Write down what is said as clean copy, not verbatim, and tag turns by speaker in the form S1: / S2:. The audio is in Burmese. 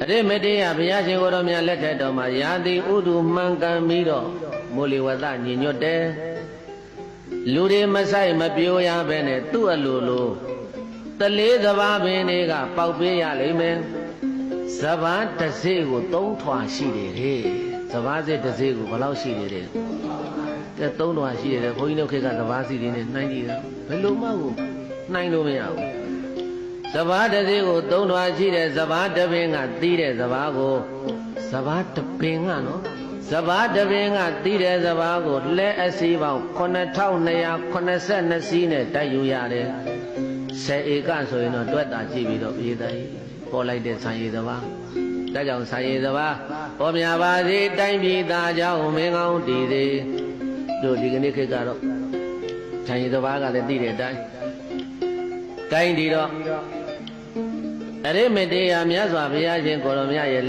S1: ရေမတေယဘုရားရှင်ကိုယ်တော်မြတ်လက်ထက်တော်မှာယာတိဥဒုမှန်ကန်ပြီးတော့မိုးလေဝသညီညွတ်တယ်လူတွေမဆိုင်မပြိုးရပဲနဲ့သူ့အလိုလိုတလေးစဘာပင်တွေကပေါက်ပေးရလိမ့်မယ်စဘာတစ်စိကို3ထွာရှိတယ်ဟေ့စဘာစစ်တစ်စိကိုဘယ်လောက်ရှိတယ်တဲ့3ထွာရှိတယ်ဘုန်းကြီးတို့ခေတ်ကစဘာစီတွေနဲ့နှိုင်းကြည့်တာဘယ်လိုမှကိုနှိုင်းလို့မရဘူးစဘာတစ်စိကို3ထွာရှိတယ်စဘာတစ်ပင်ကတီးတဲ့စဘာကိုစဘာတစ်ပင်ကနော်စဘာတစ်ပင်ကတီးတဲ့စဘာကိုလဲအစီပေါင်း9282စီးနဲ့တိုက်ယူရတယ်10ဧကဆိုရင်တော့တွက်တာကြည့်ပြီးတော့ပြေးတယ်ပေါ်လိုက်တဲ့ဆံရည်စဘာဒါကြောင့်ဆံရည်စဘာပေါ်များပါစေတိုင်းပြည်သားကြောင့်မင်းကောင်းတည်သေးတို့ဒီကနေ့ခေတ်ကတော့ဆံရည်စဘာကလည်းသိတဲ့အတိုင်းကိုင်းဒီတော့အရိမတေယမြတ်စွာဘုရားရှင်ကိုယ်တော်မြတ်ရဲ့